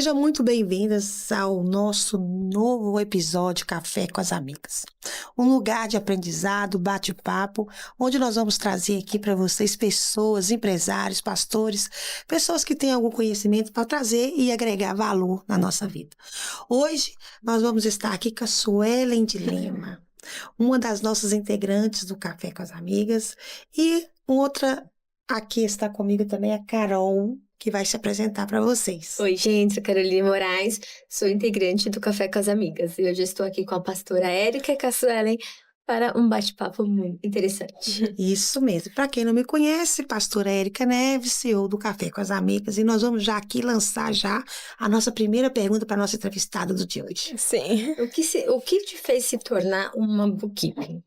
Sejam muito bem-vindas ao nosso novo episódio Café com as Amigas. Um lugar de aprendizado, bate-papo, onde nós vamos trazer aqui para vocês pessoas, empresários, pastores, pessoas que têm algum conhecimento para trazer e agregar valor na nossa vida. Hoje nós vamos estar aqui com a Suelen de Lima, uma das nossas integrantes do Café com as Amigas, e outra aqui está comigo também, a Carol, que vai se apresentar para vocês. Oi, gente, sou Caroline Moraes, sou integrante do Café com as Amigas. E hoje estou aqui com a pastora Érica e com a Suelen para um bate-papo muito interessante. Isso mesmo. Para quem não me conhece, pastora Érica Neves, CEO do Café com as Amigas, e nós vamos já aqui lançar já a nossa primeira pergunta para a nossa entrevistada do dia de hoje. Sim. O que te fez se tornar uma bookkeeping?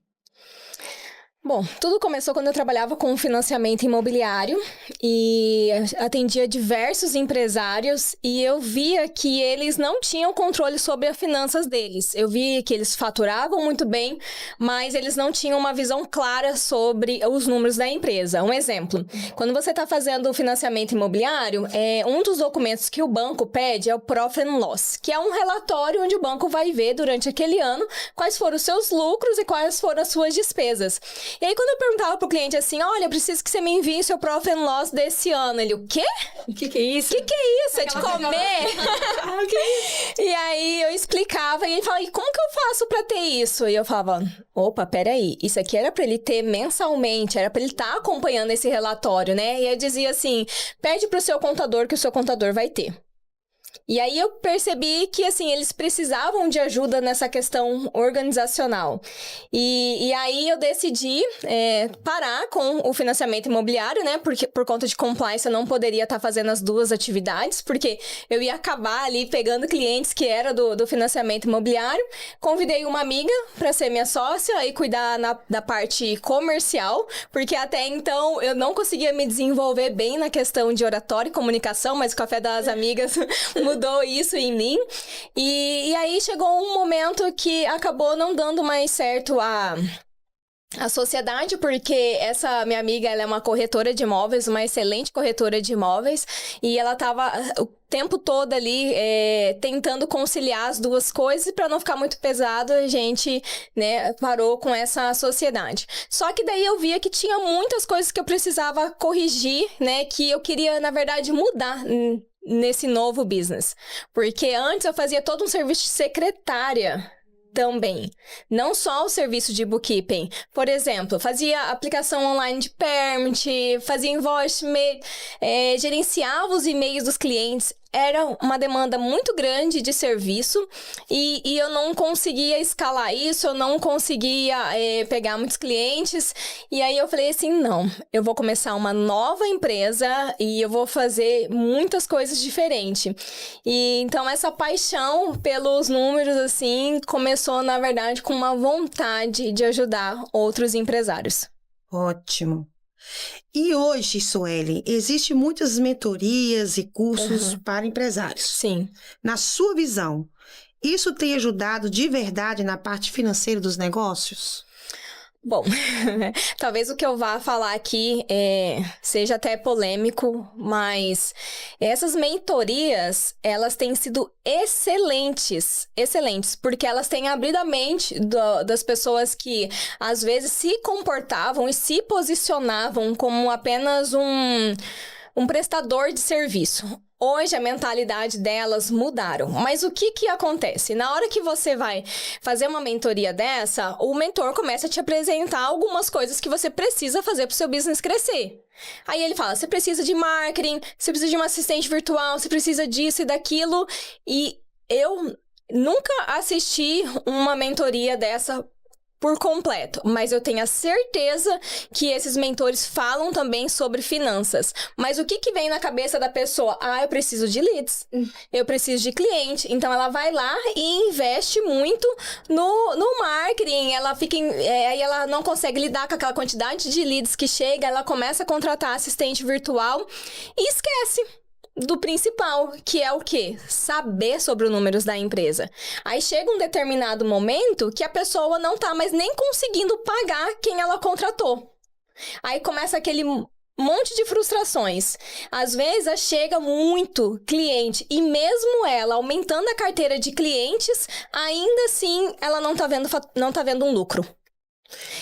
Bom, tudo começou quando eu trabalhava com financiamento imobiliário e atendia diversos empresários e eu via que eles não tinham controle sobre as finanças deles. Eu vi que eles faturavam muito bem, mas eles não tinham uma visão clara sobre os números da empresa. Um exemplo, quando você está fazendo o financiamento imobiliário, um dos documentos que o banco pede é o Profit and Loss, que é um relatório onde o banco vai ver durante aquele ano quais foram os seus lucros e quais foram as suas despesas. E aí, quando eu perguntava pro cliente assim, olha, preciso que você me envie o seu Profit and Loss desse ano. Ele, o quê? O que é isso? O que é isso? É de comer? E aí, eu explicava e ele falava, e como que eu faço pra ter isso? E eu falava, opa, peraí, isso aqui era pra ele ter mensalmente, era pra ele estar acompanhando esse relatório, né? E eu dizia assim, pede pro seu contador que o seu contador vai ter. E aí eu percebi que, assim, eles precisavam de ajuda nessa questão organizacional. E aí eu decidi parar com o financiamento imobiliário, né? Porque por conta de compliance eu não poderia estar fazendo as duas atividades, porque eu ia acabar ali pegando clientes que era do financiamento imobiliário. Convidei uma amiga para ser minha sócia e cuidar da parte comercial, porque até então eu não conseguia me desenvolver bem na questão de oratória e comunicação, mas o Café das Amigas mudou isso em mim. E aí chegou um momento que acabou não dando mais certo a sociedade, porque essa minha amiga, ela é uma corretora de imóveis, uma excelente corretora de imóveis, e ela tava o tempo todo ali tentando conciliar as duas coisas, e para não ficar muito pesado, a gente, né, parou com essa sociedade. Só que daí eu via que tinha muitas coisas que eu precisava corrigir, né, que eu queria, na verdade, mudar nesse novo business. Porque antes eu fazia todo um serviço de secretária também. Não só o serviço de bookkeeping. Por exemplo, fazia aplicação online de permit, fazia invoice, gerenciava os e-mails dos clientes. Era uma demanda muito grande de serviço e eu não conseguia escalar isso, eu não conseguia pegar muitos clientes. E aí eu falei assim, não, eu vou começar uma nova empresa e eu vou fazer muitas coisas diferentes. E então essa paixão pelos números, assim, começou, na verdade, com uma vontade de ajudar outros empresários. Ótimo. E hoje, Suelen, existem muitas mentorias e cursos para empresários. Sim. Na sua visão, isso tem ajudado de verdade na parte financeira dos negócios? Bom, talvez o que eu vá falar aqui seja até polêmico, mas essas mentorias, elas têm sido excelentes, porque elas têm abrido a mente das pessoas que, às vezes, se comportavam e se posicionavam como apenas um prestador de serviço. Hoje a mentalidade delas mudaram. Mas o que acontece? Na hora que você vai fazer uma mentoria dessa, o mentor começa a te apresentar algumas coisas que você precisa fazer para o seu business crescer. Aí ele fala, você precisa de marketing, você precisa de uma assistente virtual, você precisa disso e daquilo. E eu nunca assisti uma mentoria dessa por completo, mas eu tenho a certeza que esses mentores falam também sobre finanças. Mas o que vem na cabeça da pessoa? Eu preciso de leads, eu preciso de cliente. Então ela vai lá e investe muito no marketing. Ela fica aí ela não consegue lidar com aquela quantidade de leads que chega, ela começa a contratar assistente virtual e esquece do principal, que é o quê? Saber sobre os números da empresa. Aí chega um determinado momento que a pessoa não tá mais nem conseguindo pagar quem ela contratou. Aí começa aquele um monte de frustrações. Às vezes, chega muito cliente e mesmo ela aumentando a carteira de clientes, ainda assim, ela não tá vendo um lucro.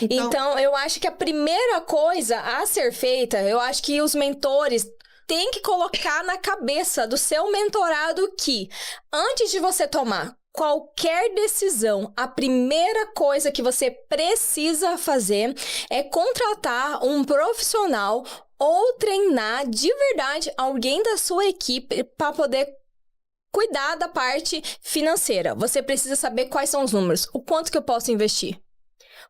Então, eu acho que a primeira coisa a ser feita, eu acho que os mentores têm que colocar na cabeça do seu mentorado que, antes de você tomar qualquer decisão, a primeira coisa que você precisa fazer é contratar um profissional ou treinar de verdade alguém da sua equipe para poder cuidar da parte financeira. Você precisa saber quais são os números, o quanto que eu posso investir.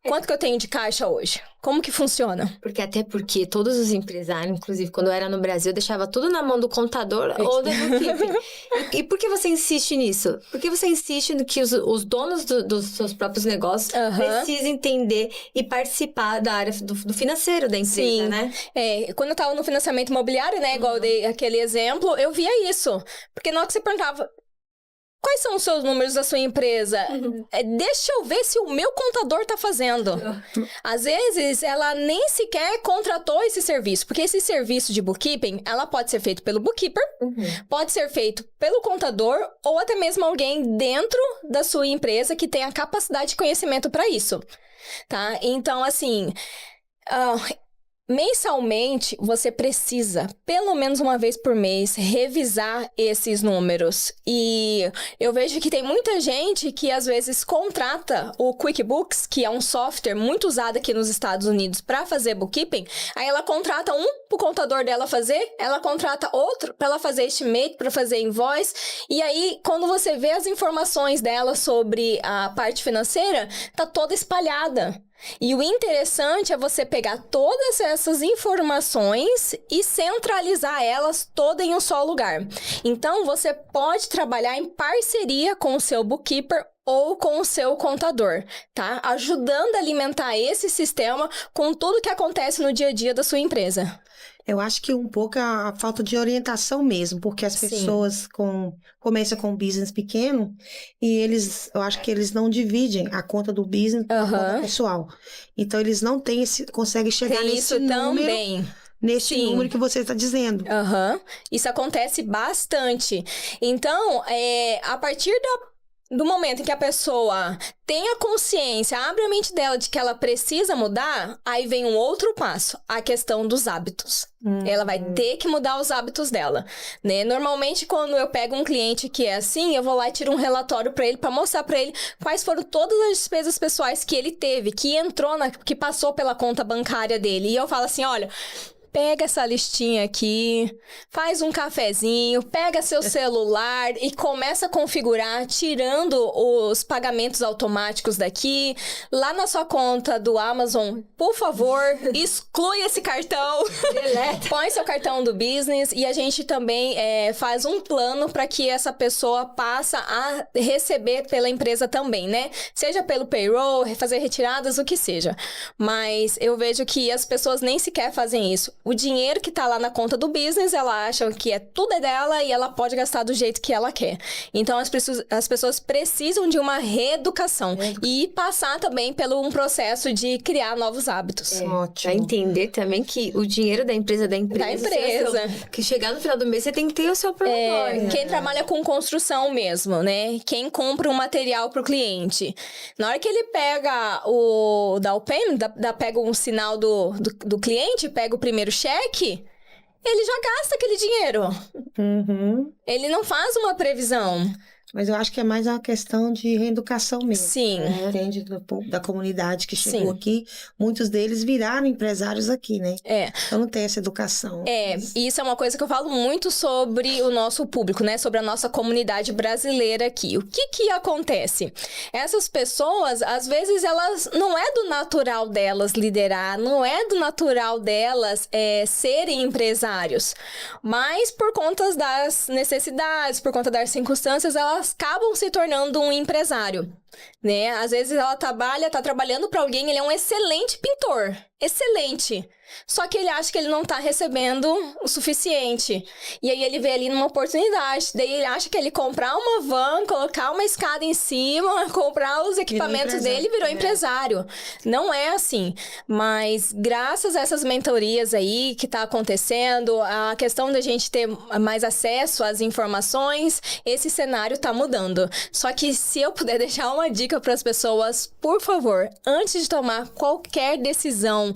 Quanto que eu tenho de caixa hoje? Como que funciona? Até porque todos os empresários, inclusive quando eu era no Brasil, eu deixava tudo na mão do contador ou do bookkeeping. E por que você insiste nisso? Porque você insiste no que os donos dos seus próprios negócios precisam entender e participar da área do financeiro da empresa, Sim. né? Quando eu tava no financiamento imobiliário, né, igual eu dei aquele exemplo, eu via isso. Porque na hora que você perguntava, quais são os seus números da sua empresa? Deixa eu ver se o meu contador tá fazendo. Às vezes, ela nem sequer contratou esse serviço. Porque esse serviço de bookkeeping, ela pode ser feito pelo bookkeeper, pode ser feito pelo contador, ou até mesmo alguém dentro da sua empresa que tenha capacidade e conhecimento para isso. Tá? Então, assim... mensalmente, você precisa, pelo menos uma vez por mês, revisar esses números. E eu vejo que tem muita gente que, às vezes, contrata o QuickBooks, que é um software muito usado aqui nos Estados Unidos para fazer bookkeeping. Aí ela contrata um pro contador dela fazer, ela contrata outro para ela fazer estimate, para fazer invoice. E aí, quando você vê as informações dela sobre a parte financeira, tá toda espalhada. E o interessante é você pegar todas essas informações e centralizar elas todas em um só lugar. Então, você pode trabalhar em parceria com o seu bookkeeper ou com o seu contador, tá? Ajudando a alimentar esse sistema com tudo que acontece no dia a dia da sua empresa. Eu acho que um pouco a falta de orientação mesmo, porque as pessoas começam com um business pequeno e eu acho que eles não dividem a conta do business com a conta pessoal. Então, eles não conseguem chegar nesse número. Também. Nesse número que você está dizendo. Isso acontece bastante. Então, a partir do momento em que a pessoa tem a consciência, abre a mente dela de que ela precisa mudar, aí vem um outro passo, a questão dos hábitos. Ela vai ter que mudar os hábitos dela, né? Normalmente, quando eu pego um cliente que é assim, eu vou lá e tiro um relatório para ele, para mostrar para ele quais foram todas as despesas pessoais que ele teve, que passou pela conta bancária dele. E eu falo assim, olha... Pega essa listinha aqui, faz um cafezinho, pega seu celular e começa a configurar, tirando os pagamentos automáticos daqui. Lá na sua conta do Amazon, por favor, exclui esse cartão. Põe seu cartão do business e a gente também faz um plano para que essa pessoa passe a receber pela empresa também, né? Seja pelo payroll, fazer retiradas, o que seja. Mas eu vejo que as pessoas nem sequer fazem isso. O dinheiro que tá lá na conta do business, ela acha que tudo é dela e ela pode gastar do jeito que ela quer. Então, as pessoas precisam de uma reeducação e passar também pelo um processo de criar novos hábitos. Ótimo. Pra entender também que o dinheiro da empresa que chegar no final do mês, você tem que ter o seu próprio Quem trabalha com construção mesmo, né? Quem compra um material pro cliente. Na hora que ele pega o down payment, pega um sinal do cliente, pega o primeiro cheque, ele já gasta aquele dinheiro. Ele não faz uma previsão. Mas eu acho que é mais uma questão de reeducação mesmo. Sim. Depende da comunidade que chegou aqui. Muitos deles viraram empresários aqui, né? Então não tem essa educação. E isso é uma coisa que eu falo muito sobre o nosso público, né? Sobre a nossa comunidade brasileira aqui. O que acontece? Essas pessoas, às vezes, elas não é do natural delas liderar, não é do natural delas serem empresários. Mas por conta das necessidades, por conta das circunstâncias, elas acabam se tornando um empresário. né? Às vezes ela tá trabalhando para alguém, ele é um excelente pintor. Excelente. Só que ele acha que ele não tá recebendo o suficiente. E aí ele vê ali numa oportunidade. Daí ele acha que ele comprar uma van, colocar uma escada em cima, comprar os equipamentos dele, virou empresário. Não é assim. Mas graças a essas mentorias aí que tá acontecendo, a questão da gente ter mais acesso às informações, esse cenário tá mudando. Só que se eu puder deixar uma dica para as pessoas, por favor, antes de tomar qualquer decisão,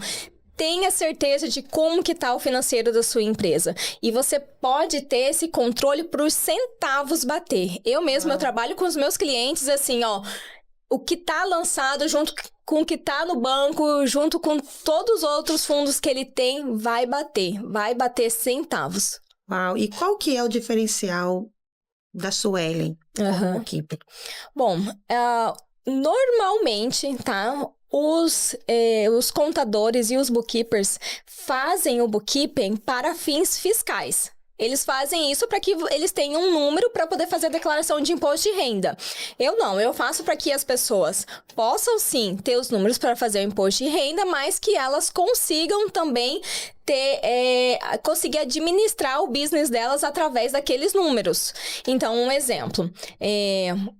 tenha certeza de como que tá o financeiro da sua empresa. E você pode ter esse controle para os centavos bater. Eu trabalho com os meus clientes assim, ó, o que tá lançado junto com o que tá no banco, junto com todos os outros fundos que ele tem, vai bater centavos. Uau, e qual que é o diferencial da Suelen como equipe? Bom, normalmente, tá? Os contadores e os bookkeepers fazem o bookkeeping para fins fiscais. Eles fazem isso para que eles tenham um número para poder fazer a declaração de imposto de renda. Eu faço para que as pessoas possam sim ter os números para fazer o imposto de renda, mas que elas consigam também conseguir administrar o business delas através daqueles números. Então, um exemplo,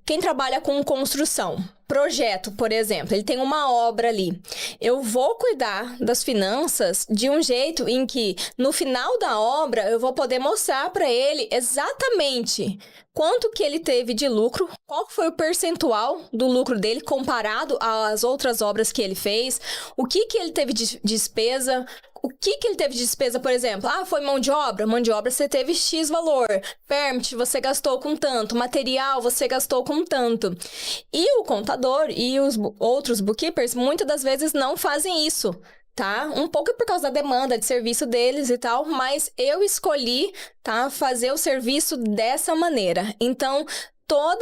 quem trabalha com construção, projeto, por exemplo, ele tem uma obra ali. Eu vou cuidar das finanças de um jeito em que, no final da obra, eu vou poder mostrar para ele exatamente quanto que ele teve de lucro, qual foi o percentual do lucro dele comparado às outras obras que ele fez, o que ele teve de despesa. O que ele teve de despesa, por exemplo? Foi mão de obra? Mão de obra você teve X valor. Permit, você gastou com tanto. Material, você gastou com tanto. E o contador e os outros bookkeepers, muitas das vezes, não fazem isso, tá? Um pouco por causa da demanda de serviço deles e tal, mas eu escolhi, tá, fazer o serviço dessa maneira. Então, o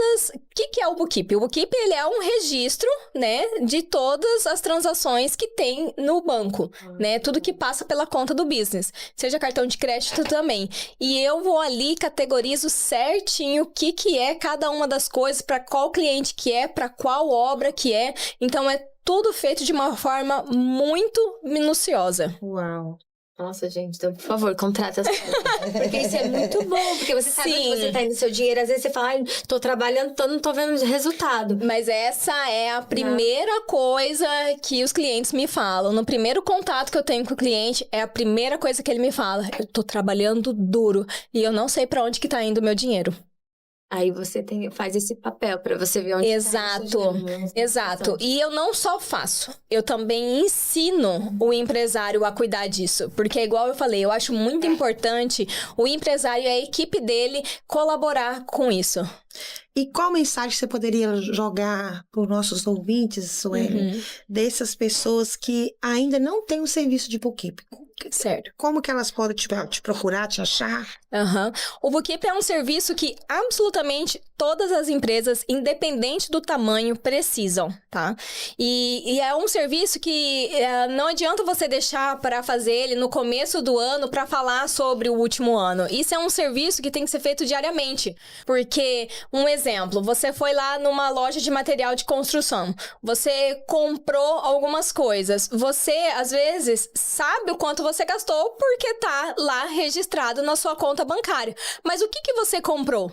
que é o bookkeeping? O bookkeeping, ele é um registro, né, de todas as transações que tem no banco, né, tudo que passa pela conta do business, seja cartão de crédito também. E eu vou ali, categorizo certinho o que é cada uma das coisas, para qual cliente que é, para qual obra que é. Então, é tudo feito de uma forma muito minuciosa. Uau! Nossa, gente, então, por favor, contrata as coisas. Porque isso é muito bom, porque você sabe onde você tá indo seu dinheiro. Às vezes você fala, tô trabalhando, não tô vendo resultado. Mas essa é a primeira coisa que os clientes me falam. No primeiro contato que eu tenho com o cliente, é a primeira coisa que ele me fala. Eu tô trabalhando duro e eu não sei pra onde que tá indo o meu dinheiro. Aí você faz esse papel pra você ver onde Exato. E eu não só faço, eu também ensino o empresário a cuidar disso. Porque, igual eu falei, eu acho muito importante o empresário e a equipe dele colaborar com isso. E qual mensagem você poderia jogar para os nossos ouvintes, Suelen, dessas pessoas que ainda não têm um serviço de bookkeeping? Certo. Como que elas podem te procurar, te achar? O bookkeeping é um serviço que absolutamente todas as empresas, independente do tamanho, precisam, tá? E é um serviço que não adianta você deixar para fazer ele no começo do ano para falar sobre o último ano. Isso é um serviço que tem que ser feito diariamente. Porque, um exemplo, você foi lá numa loja de material de construção, você comprou algumas coisas, você, às vezes, sabe o quanto você gastou porque tá lá registrado na sua conta bancária. Mas o que você comprou?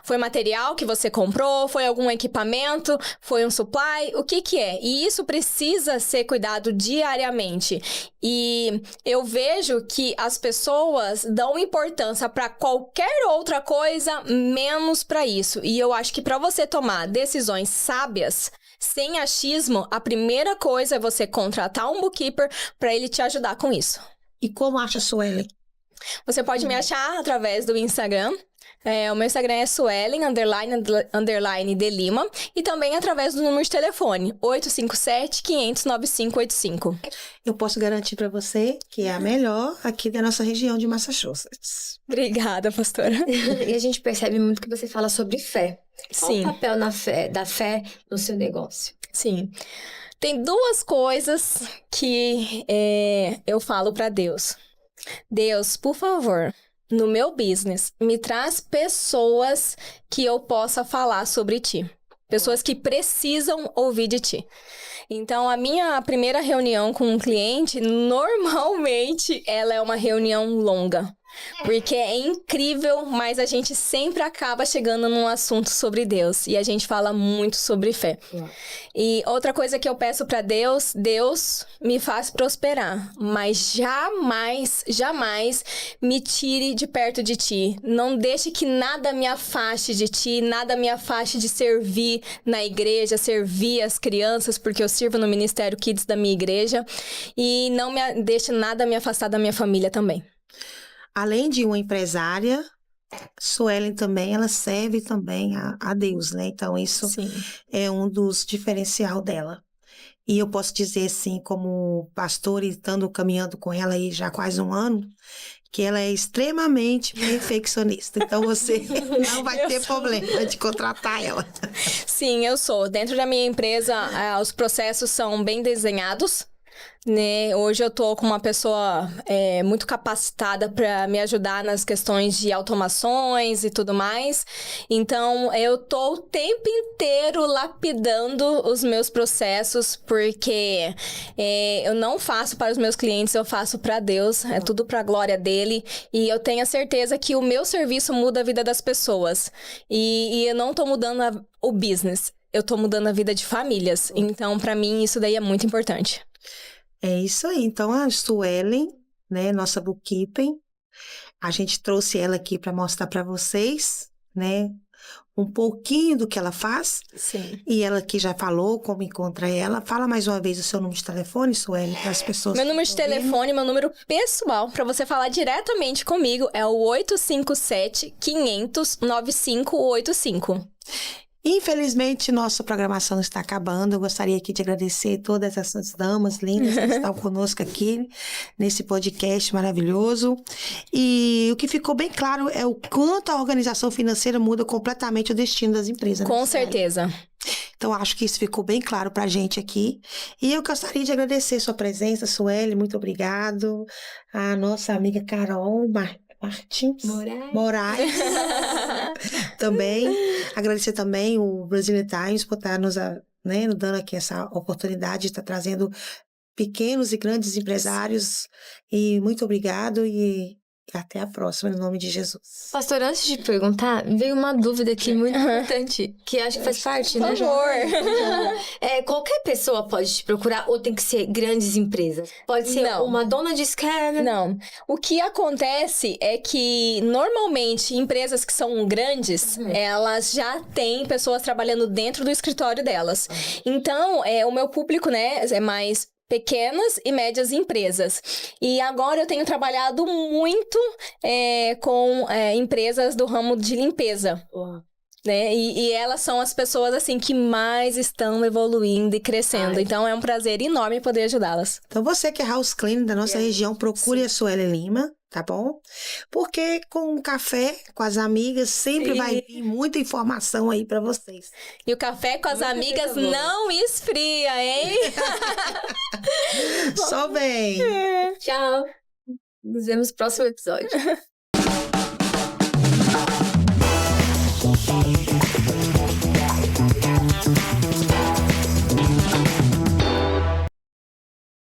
Foi material que você comprou? Foi algum equipamento? Foi um supply? O que é? E isso precisa ser cuidado diariamente. E eu vejo que as pessoas dão importância para qualquer outra coisa, menos para isso. E eu acho que para você tomar decisões sábias, sem achismo, a primeira coisa é você contratar um bookkeeper para ele te ajudar com isso. E como acha a Suelen? Você pode me achar através do Instagram. O meu Instagram é Suelen, _ de Lima. E também através do número de telefone, 857-500-9585. Eu posso garantir para você que é a melhor aqui da nossa região de Massachusetts. Obrigada, pastora. E a gente percebe muito que você fala sobre fé. Sim. Qual o papel da fé no seu negócio? Sim. Tem duas coisas que eu falo para Deus. Deus, por favor, no meu business, me traz pessoas que eu possa falar sobre ti. Pessoas que precisam ouvir de ti. Então, a minha primeira reunião com um cliente, normalmente, ela é uma reunião longa. Porque é incrível, mas a gente sempre acaba chegando num assunto sobre Deus. E a gente fala muito sobre fé. E outra coisa que eu peço pra Deus, Deus me faz prosperar. Mas jamais me tire de perto de ti. Não deixe que nada me afaste de ti, nada me afaste de servir na igreja, servir as crianças, porque eu sirvo no Ministério Kids da minha igreja. E não me deixe nada me afastar da minha família também. Além de uma empresária, Suelen também, ela serve também a Deus, né? Então, isso Sim. é um dos diferencial dela. E eu posso dizer, assim, como pastora, e estando caminhando com ela aí já há quase um ano, que ela é extremamente perfeccionista. Então, você não vai ter problema de contratar ela. Sim, eu sou. Dentro da minha empresa, os processos são bem desenhados. Né? Hoje eu tô com uma pessoa muito capacitada para me ajudar nas questões de automações e tudo mais. Então, eu tô o tempo inteiro lapidando os meus processos, porque eu não faço para os meus clientes, eu faço para Deus. É tudo para a glória dele. E eu tenho a certeza que o meu serviço muda a vida das pessoas. E eu não tô mudando o business, eu tô mudando a vida de famílias. Então, para mim, isso daí é muito importante. É isso aí. Então, a Suelen, né, nossa bookkeeping, a gente trouxe ela aqui para mostrar para vocês, né, um pouquinho do que ela faz. Sim. E ela aqui já falou como encontra ela. Fala mais uma vez o seu número de telefone, Suelen, para as pessoas. Meu número de telefone, meu número pessoal, para você falar diretamente comigo, é o 857-500-9585. Infelizmente, nossa programação está acabando. Eu gostaria aqui de agradecer todas essas damas lindas que estão conosco aqui nesse podcast maravilhoso. E o que ficou bem claro é o quanto a organização financeira muda completamente o destino das empresas. Com certeza. Então, acho que isso ficou bem claro pra gente aqui. E eu gostaria de agradecer sua presença, Sueli, muito obrigado. A nossa amiga Carol Martins Moraes. Também. Agradecer também o Brazilian Times por estar nos dando aqui essa oportunidade de estar trazendo pequenos e grandes empresários. E muito obrigado e até a próxima, em nome de Jesus. Pastor, antes de perguntar, veio uma dúvida aqui muito importante, que acho que faz parte, né? Por favor. Qualquer pessoa pode te procurar ou tem que ser grandes empresas? Pode ser uma dona de escada? Não. O que acontece é que, normalmente, empresas que são grandes, elas já têm pessoas trabalhando dentro do escritório delas. Então, o meu público, né, é mais pequenas e médias empresas. E agora eu tenho trabalhado muito com empresas do ramo de limpeza. Né? E elas são as pessoas assim que mais estão evoluindo e crescendo. Então é um prazer enorme poder ajudá-las. Então você que é house cleaner da nossa região, procure a Sueli Lima, tá bom? Porque com o café, com as amigas, sempre vai vir muita informação aí pra vocês. E o café com as amigas não esfria, hein? Só bem. Tchau. Nos vemos no próximo episódio.